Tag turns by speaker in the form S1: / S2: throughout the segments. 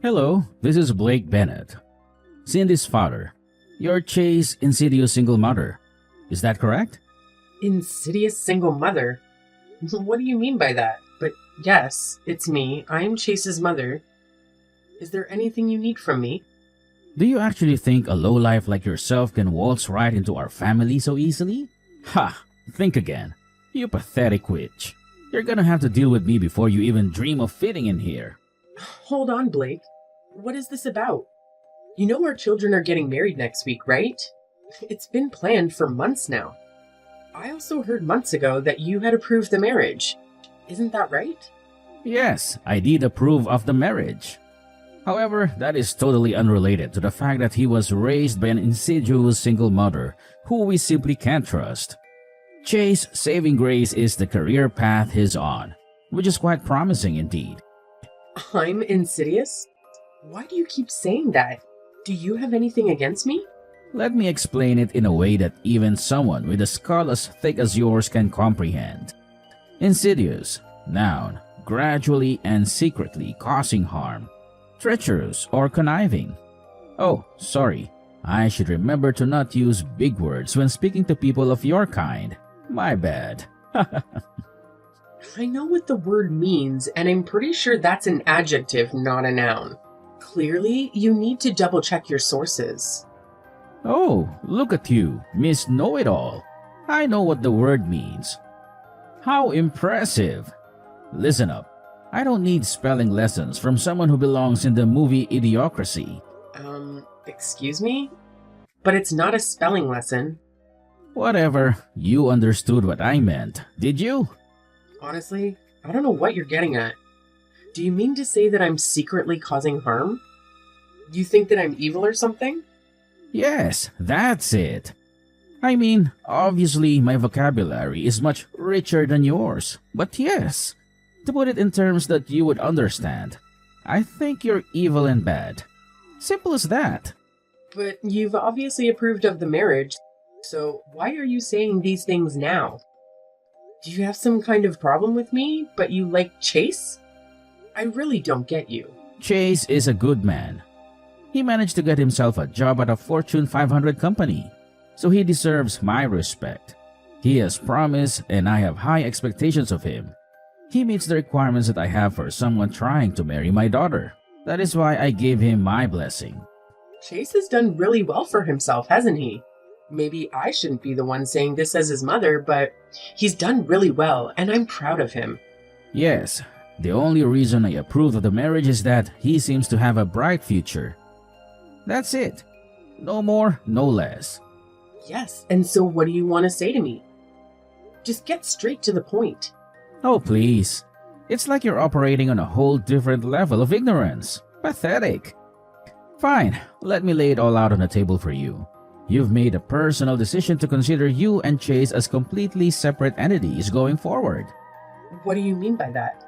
S1: Hello, this is Blake Bennett, Cindy's father. You're Chase Insidious single mother. Is that correct?
S2: Insidious single mother? What do you mean by that? But yes, it's me. I'm Chase's mother. Is there anything you need from me?
S1: Do you actually think a lowlife like yourself can waltz right into our family so easily? Ha! Think again. You pathetic witch. You're gonna have to deal with me before you even dream of fitting in here.
S2: Hold on, Blake. What is this about? You know our children are getting married next week, right? It's been planned for months now. I also heard months ago that you had approved the marriage. Isn't that right?
S1: Yes, I did approve of the marriage. However, that is totally unrelated to the fact that he was raised by an insidious single mother who we simply can't trust. Chase saving grace is the career path he's on, which is quite promising indeed.
S2: I'm insidious? Why do you keep saying that? Do you have anything against me?
S1: Let me explain it in a way that even someone with a skull as thick as yours can comprehend. Insidious, noun, gradually and secretly causing harm. Treacherous or conniving. Oh, sorry. I should remember to not use big words when speaking to people of your kind. My bad.
S2: I know what the word means, and I'm pretty sure that's an adjective, not a noun. Clearly, you need to double-check your sources.
S1: Oh, look at you, Miss Know-It-All. I know what the word means. How impressive. Listen up. I don't need spelling lessons from someone who belongs in the movie Idiocracy.
S2: Excuse me? But it's not a spelling lesson.
S1: Whatever, you understood what I meant, did you?
S2: Honestly, I don't know what you're getting at. Do you mean to say that I'm secretly causing harm? You think that I'm evil or something?
S1: Yes, that's it. I mean, obviously my vocabulary is much richer than yours, but yes, to put it in terms that you would understand, I think you're evil and bad. Simple as that.
S2: But you've obviously approved of the marriage, so why are you saying these things now? Do you have some kind of problem with me, but you like Chase? I really don't get you.
S1: Chase is a good man. He managed to get himself a job at a Fortune 500 company, so he deserves my respect. He has promise, and I have high expectations of him. He meets the requirements that I have for someone trying to marry my daughter. That is why I gave him my blessing.
S2: Chase has done really well for himself, hasn't he? Maybe I shouldn't be the one saying this as his mother, but he's done really well, and I'm proud of him.
S1: Yes, the only reason I approve of the marriage is that he seems to have a bright future. That's it. No more, no less.
S2: Yes, and so what do you want to say to me? Just get straight to the point.
S1: Oh, please. It's like you're operating on a whole different level of ignorance. Pathetic. Fine, let me lay it all out on the table for you. You've made a personal decision to consider you and Chase as completely separate entities going forward.
S2: What do you mean by that?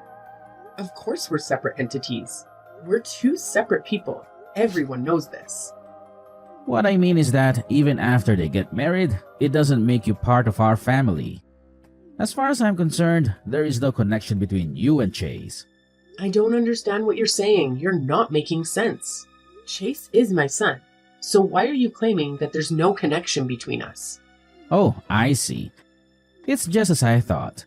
S2: Of course we're separate entities. We're two separate people. Everyone knows this.
S1: What I mean is that even after they get married, it doesn't make you part of our family. As far as I'm concerned, there is no connection between you and Chase.
S2: I don't understand what you're saying. You're not making sense. Chase is my son. So why are you claiming that there's no connection between us?
S1: Oh, I see. It's just as I thought.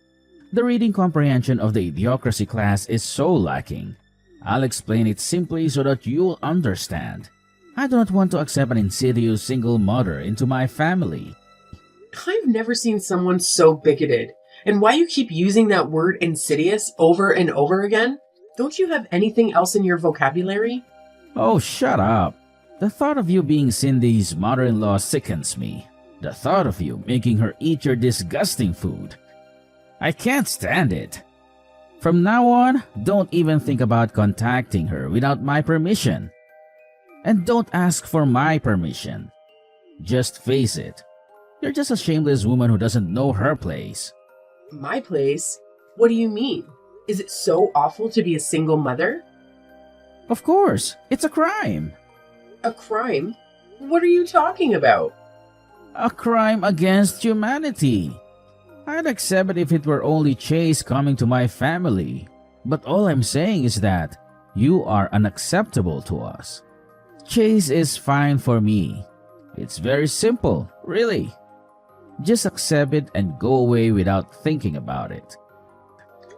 S1: The reading comprehension of the Idiocracy class is so lacking. I'll explain it simply so that you'll understand. I do not want to accept an insidious single mother into my family.
S2: I've never seen someone so bigoted. And why you keep using that word insidious over and over again? Don't you have anything else in your vocabulary?
S1: Oh, shut up. The thought of you being Cindy's mother-in-law sickens me. The thought of you making her eat your disgusting food. I can't stand it. From now on, don't even think about contacting her without my permission. And don't ask for my permission. Just face it. You're just a shameless woman who doesn't know her place.
S2: My place? What do you mean? Is it so awful to be a single mother?
S1: Of course, it's a crime.
S2: A crime? What are you talking about?
S1: A crime against humanity. I'd accept it if it were only Chase coming to my family. But all I'm saying is that You are unacceptable to us. Chase is fine for me. It's very simple, really. Just accept it and go away without thinking about it.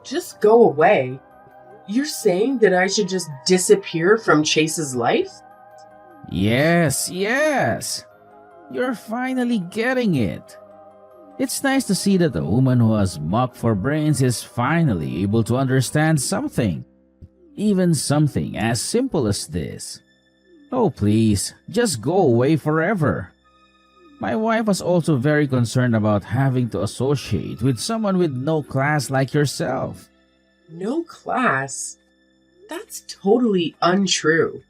S2: Just go away? You're saying that I should just disappear from Chase's life?
S1: Yes, yes. You're finally getting it. It's nice to see that a woman who has muck for brains is finally able to understand something. Even something as simple as this. Oh please, just go away forever. My wife was also very concerned about having to associate with someone with no class like yourself.
S2: No class? That's totally untrue.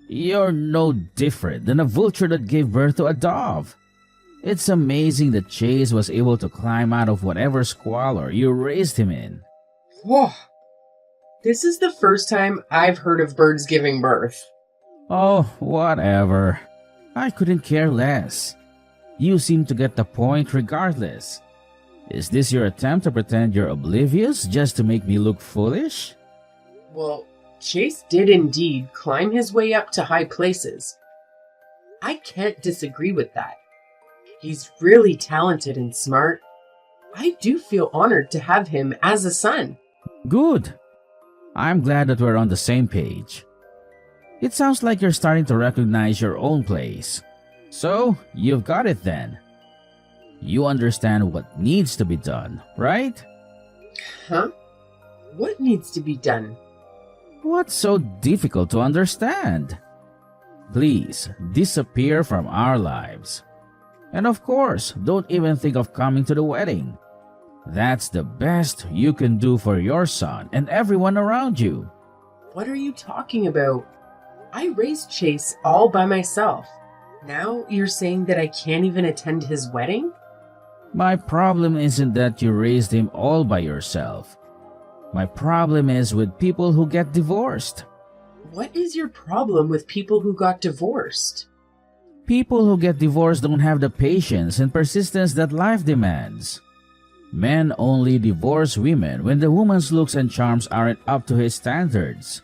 S1: You're no different than a vulture that gave birth to a dove. It's amazing that Chase was able to climb out of whatever squalor you raised him in.
S2: Whoa. This is the first time I've heard of birds giving birth.
S1: Oh, whatever. I couldn't care less. You seem to get the point regardless. Is this your attempt to pretend you're oblivious just to make me look foolish?
S2: Well, Chase did indeed climb his way up to high places. I can't disagree with that. He's really talented and smart. I do feel honored to have him as a son.
S1: Good. I'm glad that we're on the same page. It sounds like you're starting to recognize your own place. So, you've got it then. You understand what needs to be done, right?
S2: Huh? What needs to be done?
S1: What's so difficult to understand? Please, disappear from our lives. And of course, don't even think of coming to the wedding. That's the best you can do for your son and everyone around you.
S2: What are you talking about? I raised Chase all by myself. Now you're saying that I can't even attend his wedding?
S1: My problem isn't that you raised him all by yourself. My problem is with people who get divorced.
S2: What is your problem with people who got divorced?
S1: People who get divorced don't have the patience and persistence that life demands. Men only divorce women when the woman's looks and charms aren't up to his standards.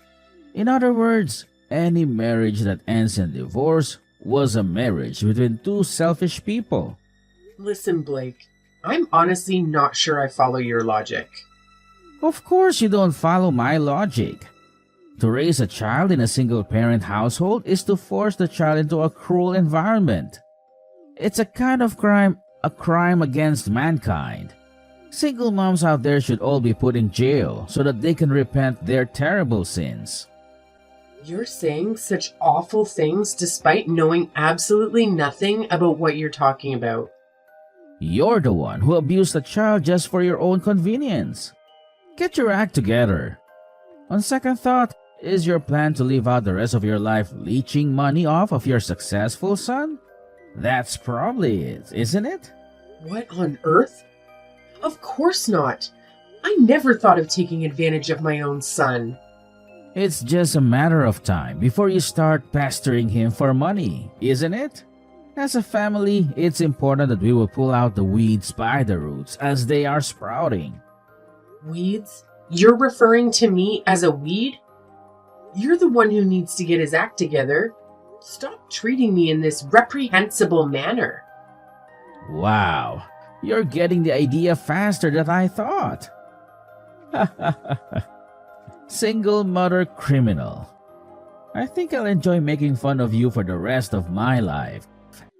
S1: In other words, any marriage that ends in divorce was a marriage between two selfish people.
S2: Listen, Blake, I'm honestly not sure I follow your logic.
S1: Of course you don't follow my logic. To raise a child in a single-parent household is to force the child into a cruel environment. It's a kind of crime, a crime against mankind. Single moms out there should all be put in jail so that they can repent their terrible sins.
S2: You're saying such awful things despite knowing absolutely nothing about what you're talking about.
S1: You're the one who abused a child just for your own convenience. Get your act together. On second thought, is your plan to live out the rest of your life leeching money off of your successful son? That's probably it, isn't it?
S2: What on earth? Of course not. I never thought of taking advantage of my own son.
S1: It's just a matter of time before you start pestering him for money, isn't it? As a family, it's important that we will pull out the weeds by the roots as they are sprouting.
S2: Weeds? You're referring to me as a weed? You're the one who needs to get his act together. Stop treating me in this reprehensible manner.
S1: Wow, you're getting the idea faster than I thought. Single mother criminal. I think I'll enjoy making fun of you for the rest of my life.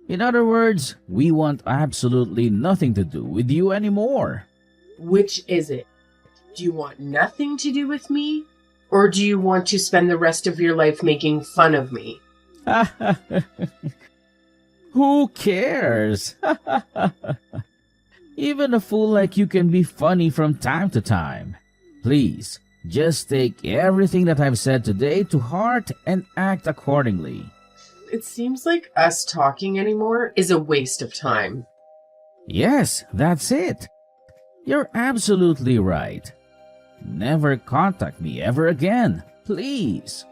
S1: In other words, we want absolutely nothing to do with you anymore.
S2: Which is it? Do you want nothing to do with me? Or do you want to spend the rest of your life making fun of me?
S1: Who cares? Even a fool like you can be funny from time to time. Please, just take everything that I've said today to heart and act accordingly.
S2: It seems like us talking anymore is a waste of time.
S1: Yes, that's it. You're absolutely right. Never contact me ever again, please.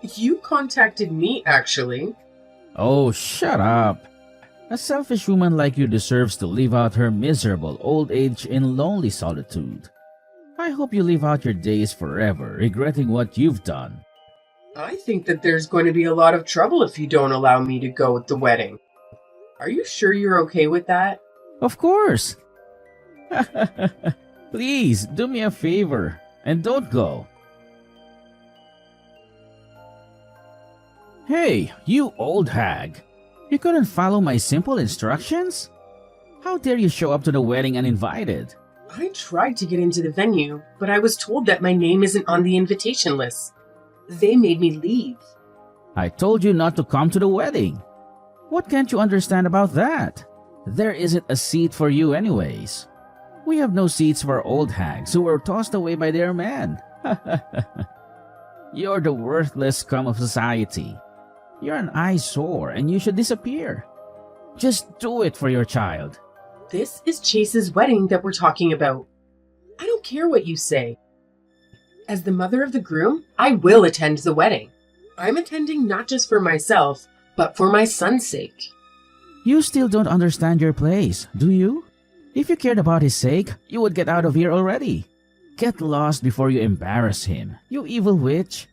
S2: You contacted me, actually.
S1: Oh, shut up. A selfish woman like you deserves to live out her miserable old age in lonely solitude. I hope you live out your days forever, regretting what you've done.
S2: I think that there's going to be a lot of trouble if you don't allow me to go at the wedding. Are you sure you're okay with that?
S1: Of course! Please, do me a favor, and don't go. Hey, you old hag! You couldn't follow my simple instructions? How dare you show up to the wedding uninvited?
S2: I tried to get into the venue, but I was told that my name isn't on the invitation list. They made me leave.
S1: I told you not to come to the wedding. What can't you understand about that? There isn't a seat for you anyways. We have no seats for old hags who were tossed away by their men. You're the worthless scum of society. You're an eyesore and you should disappear. Just do it for your child.
S2: This is Chase's wedding that we're talking about. I don't care what you say. As the mother of the groom, I will attend the wedding. I'm attending not just for myself, but for my son's sake.
S1: You still don't understand your place, do you? If you cared about his sake, you would get out of here already. Get lost before you embarrass him, you evil witch.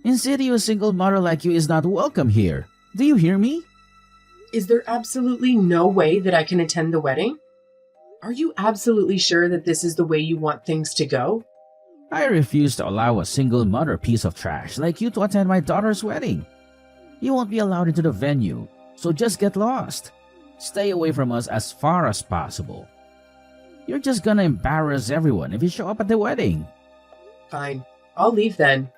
S1: Insidious single mother like you is not welcome here. Do you hear me?
S2: Is there absolutely no way that I can attend the wedding? Are you absolutely sure that this is the way you want things to go?
S1: I refuse to allow a single mother piece of trash like you to attend my daughter's wedding. You won't be allowed into the venue, so just get lost. Stay away from us as far as possible. You're just gonna embarrass everyone if you show up at the wedding.
S2: Fine, I'll leave then.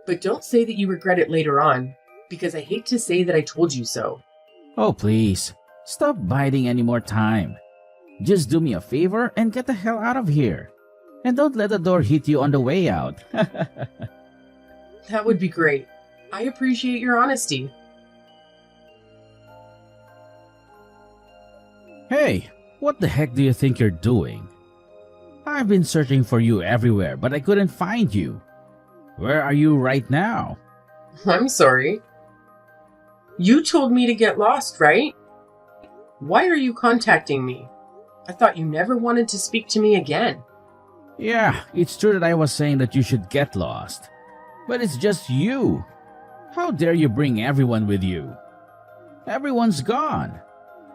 S2: But don't say that you regret it later on, because I hate to say that I told you so.
S1: Oh please, stop biding any more time. Just do me a favor and get the hell out of here. And don't let the door hit you on the way out.
S2: That would be great. I appreciate your honesty.
S1: Hey, what the heck do you think you're doing? I've been searching for you everywhere, but I couldn't find you. Where are you right now?
S2: I'm sorry. You told me to get lost, right? Why are you contacting me? I thought you never wanted to speak to me again.
S1: Yeah, it's true that I was saying that you should get lost. But it's just you. How dare you bring everyone with you? Everyone's gone.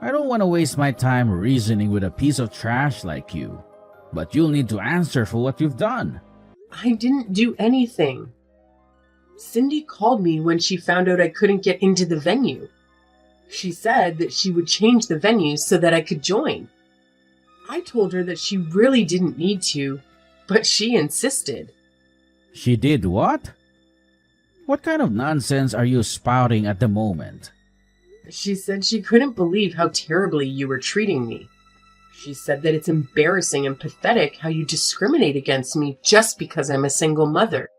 S1: I don't want to waste my time reasoning with a piece of trash like you. But you'll need to answer for what you've done.
S2: I didn't do anything. Cindy called me when she found out I couldn't get into the venue. She said that she would change the venue so that I could join. I told her that she really didn't need to, but she insisted.
S1: She did what? What kind of nonsense are you spouting at the moment?
S2: She said she couldn't believe how terribly you were treating me. She said that it's embarrassing and pathetic how you discriminate against me just because I'm a single mother.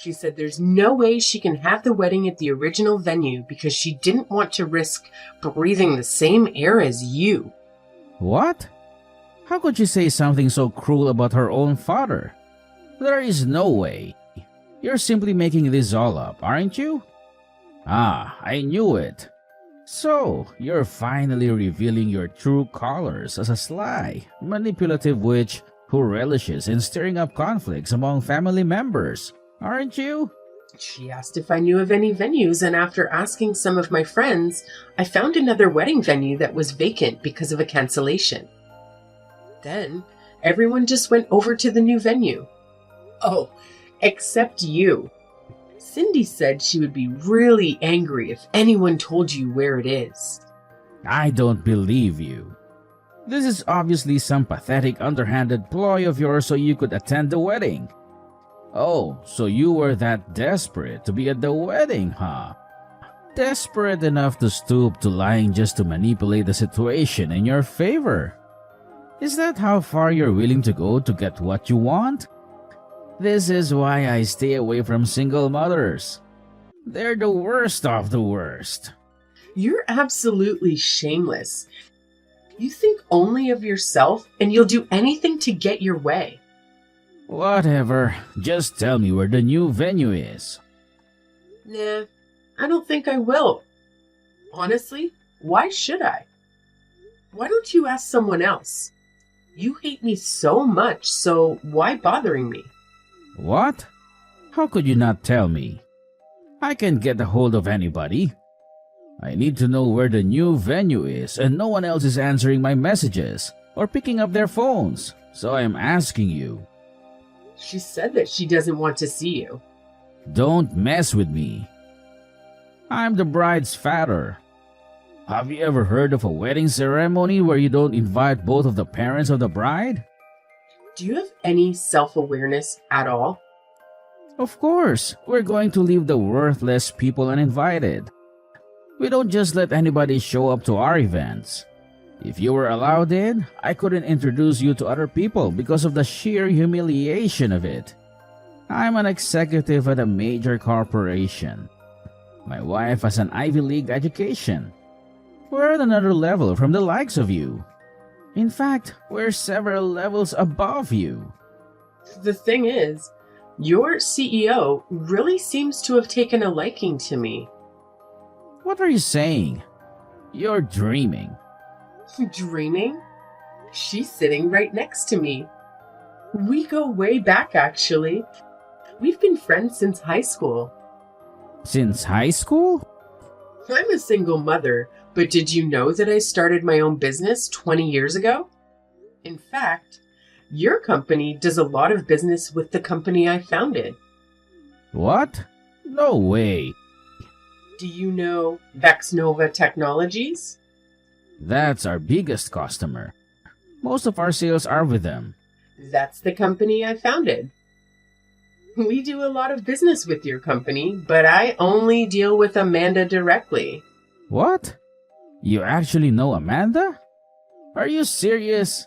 S2: She said there's no way she can have the wedding at the original venue because she didn't want to risk breathing the same air as you.
S1: What? How could she say something so cruel about her own father? There is no way. You're simply making this all up, aren't you? Ah, I knew it. So, you're finally revealing your true colors as a sly, manipulative witch who relishes in stirring up conflicts among family members, aren't you?
S2: She asked if I knew of any venues, and after asking some of my friends, I found another wedding venue that was vacant because of a cancellation. Then, everyone just went over to the new venue. Oh, except you. Cindy said she would be really angry if anyone told you where it is.
S1: I don't believe you. This is obviously some pathetic underhanded ploy of yours so you could attend the wedding. Oh, so you were that desperate to be at the wedding, huh? Desperate enough to stoop to lying just to manipulate the situation in your favor. Is that how far you're willing to go to get what you want? This is why I stay away from single mothers. They're the worst of the worst.
S2: You're absolutely shameless. You think only of yourself, and you'll do anything to get your way.
S1: Whatever, just tell me where the new venue is.
S2: Nah, I don't think I will. Honestly, why should I? Why don't you ask someone else? You hate me so much, so why bothering me?
S1: What? How could you not tell me? I can get a hold of anybody. I need to know where the new venue is, and no one else is answering my messages or picking up their phones, so I am asking you.
S2: She said that she doesn't want to see you.
S1: Don't mess with me. I'm the bride's father. Have you ever heard of a wedding ceremony where you don't invite both of the parents of the bride?
S2: Do you have any self-awareness at all?
S1: Of course, we're going to leave the worthless people uninvited. We don't just let anybody show up to our events. If you were allowed in, I couldn't introduce you to other people because of the sheer humiliation of it. I'm an executive at a major corporation. My wife has an Ivy League education. We're at another level from the likes of you. In fact, we're several levels above you.
S2: The thing is, your CEO really seems to have taken a liking to me.
S1: What are you saying? You're dreaming.
S2: Dreaming? She's sitting right next to me. We go way back, actually. We've been friends since high school.
S1: Since high school?
S2: I'm a single mother, but did you know that I started my own business 20 years ago? In fact, your company does a lot of business with the company I founded.
S1: What? No way.
S2: Do you know Vexnova Technologies?
S1: That's our biggest customer. Most of our sales are with them.
S2: That's the company I founded. We do a lot of business with your company, but I only deal with Amanda directly.
S1: What? You actually know Amanda? Are you serious?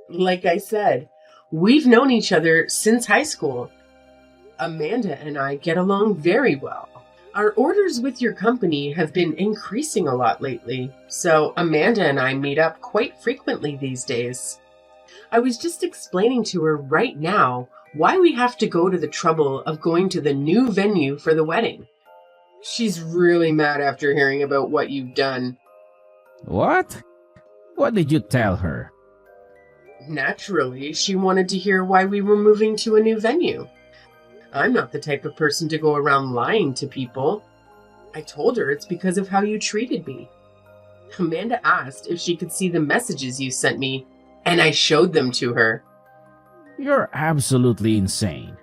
S2: Like I said, we've known each other since high school. Amanda and I get along very well. Our orders with your company have been increasing a lot lately, so Amanda and I meet up quite frequently these days. I was just explaining to her right now why we have to go to the trouble of going to the new venue for the wedding. She's really mad after hearing about what you've done.
S1: What? What did you tell her?
S2: Naturally, she wanted to hear why we were moving to a new venue. I'm not the type of person to go around lying to people. I told her it's because of how you treated me. Amanda asked if she could see the messages you sent me, and I showed them to her.
S1: You're absolutely insane.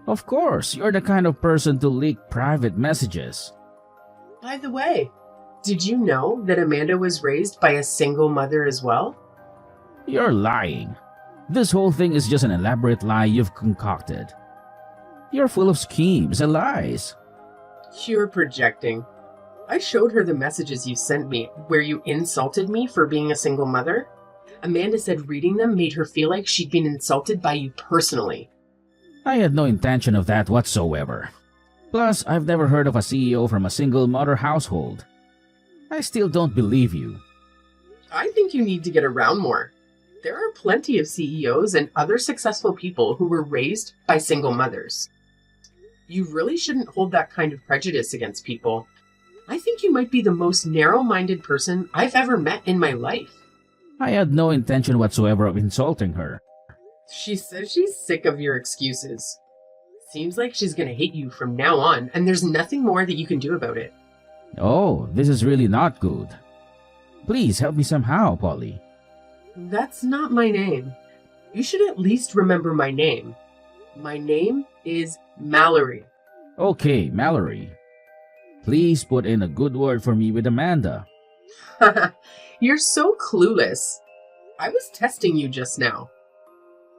S1: Of course, you're the kind of person to leak private messages.
S2: By the way, did you know that Amanda was raised by a single mother as well?
S1: You're lying. This whole thing is just an elaborate lie you've concocted. You're full of schemes and lies.
S2: You're projecting. I showed her the messages you sent me where you insulted me for being a single mother. Amanda said reading them made her feel like she'd been insulted by you personally.
S1: I had no intention of that whatsoever. Plus, I've never heard of a CEO from a single mother household. I still don't believe you.
S2: I think you need to get around more. There are plenty of CEOs and other successful people who were raised by single mothers. You really shouldn't hold that kind of prejudice against people. I think you might be the most narrow-minded person I've ever met in my life.
S1: I had no intention whatsoever of insulting her.
S2: She says she's sick of your excuses. Seems like she's gonna hate you from now on, and there's nothing more that you can do about it.
S1: Oh, this is really not good. Please help me somehow, Polly.
S2: That's not my name. You should at least remember my name. My name is Mallory.
S1: Okay, Mallory. Please put in a good word for me with Amanda.
S2: You're so clueless. I was testing you just now.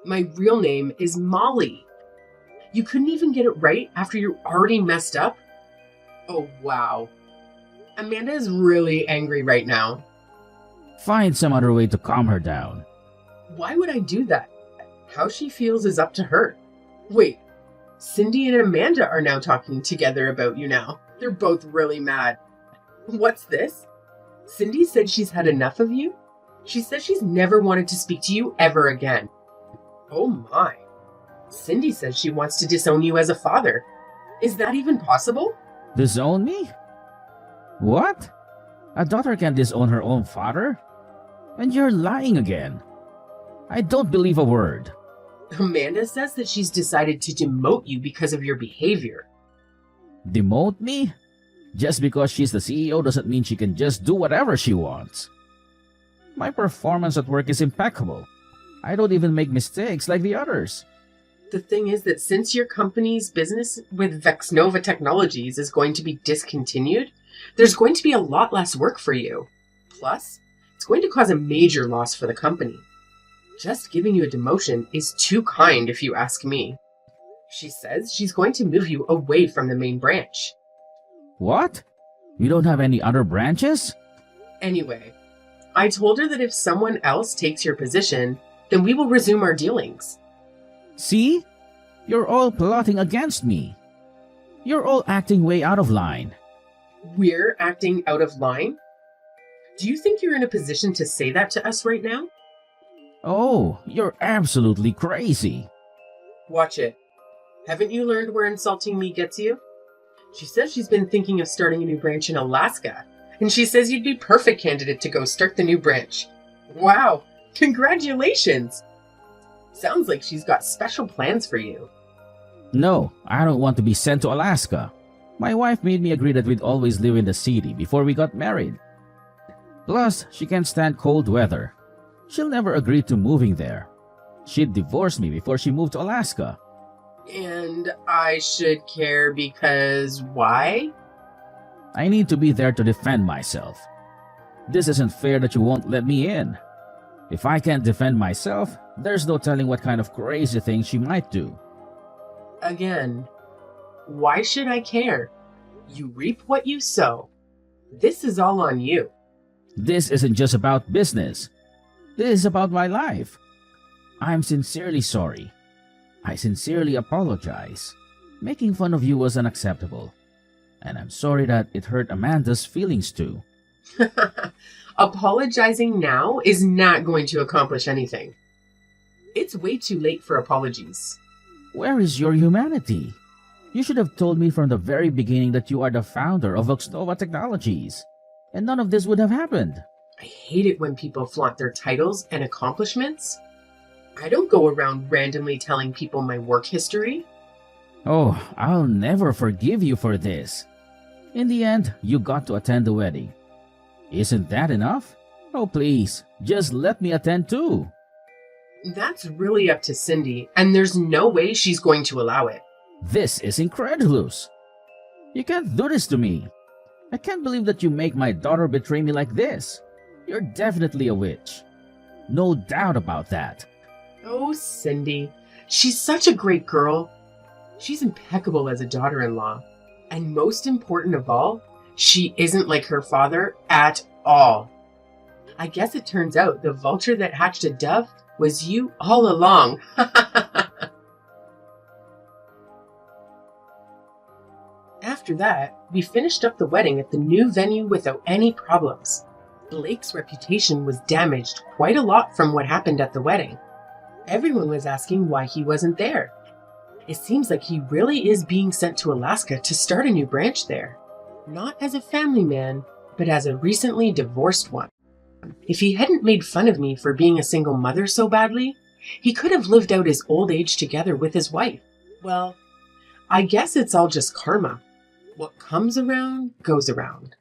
S2: My real name is Molly. You couldn't even get it right after you already messed up? Oh, wow. Amanda is really angry right now.
S1: Find some other way to calm her down.
S2: Why would I do that? How she feels is up to her. Wait, Cindy and Amanda are now talking together about you now. They're both really mad. What's this? Cindy said she's had enough of you? She says she's never wanted to speak to you ever again. Oh my. Cindy says she wants to disown you as a father. Is that even possible?
S1: Disown me? What? A daughter can disown her own father? And you're lying again. I don't believe a word.
S2: Amanda says that she's decided to demote you because of your behavior.
S1: Demote me? Just because she's the CEO doesn't mean she can just do whatever she wants. My performance at work is impeccable. I don't even make mistakes like the others.
S2: The thing is that since your company's business with Vexnova Technologies is going to be discontinued, there's going to be a lot less work for you. Plus, it's going to cause a major loss for the company. Just giving you a demotion is too kind if you ask me. She says she's going to move you away from the main branch.
S1: What? We don't have any other branches?
S2: Anyway, I told her that if someone else takes your position, then we will resume our dealings.
S1: See? You're all plotting against me. You're all acting way out of line.
S2: We're acting out of line? Do you think you're in a position to say that to us right now?
S1: Oh, you're absolutely crazy.
S2: Watch it. Haven't you learned where insulting me gets you? She says she's been thinking of starting a new branch in Alaska, and she says you'd be perfect candidate to go start the new branch. Wow, congratulations! Sounds like she's got special plans for you.
S1: No, I don't want to be sent to Alaska. My wife made me agree that we'd always live in the city before we got married. Plus, she can't stand cold weather. She'll never agree to moving there. She'd divorce me before she moved to Alaska.
S2: And I should care because why?
S1: I need to be there to defend myself. This isn't fair that you won't let me in. If I can't defend myself, there's no telling what kind of crazy things she might do.
S2: Again, why should I care? You reap what you sow. This is all on you.
S1: This isn't just about business. This is about my life. I'm sincerely sorry. I sincerely apologize. Making fun of you was unacceptable. And I'm sorry that it hurt Amanda's feelings too.
S2: Apologizing now is not going to accomplish anything. It's way too late for apologies.
S1: Where is your humanity? You should have told me from the very beginning that you are the founder of Vexnova Technologies, and none of this would have happened.
S2: I hate it when people flaunt their titles and accomplishments. I don't go around randomly telling people my work history.
S1: Oh, I'll never forgive you for this. In the end, you got to attend the wedding. Isn't that enough? Oh, please, just let me attend too.
S2: That's really up to Cindy, and there's no way she's going to allow it.
S1: This is incredulous. You can't do this to me. I can't believe that you make my daughter betray me like this. You're definitely a witch. No doubt about that.
S2: Oh, Cindy. She's such a great girl. She's impeccable as a daughter-in-law. And most important of all, she isn't like her father at all. I guess it turns out the vulture that hatched a dove was you all along. After that, we finished up the wedding at the new venue without any problems. Blake's reputation was damaged quite a lot from what happened at the wedding. Everyone was asking why he wasn't there. It seems like he really is being sent to Alaska to start a new branch there. Not as a family man, but as a recently divorced one. If he hadn't made fun of me for being a single mother so badly, he could have lived out his old age together with his wife. Well, I guess it's all just karma. What comes around, goes around.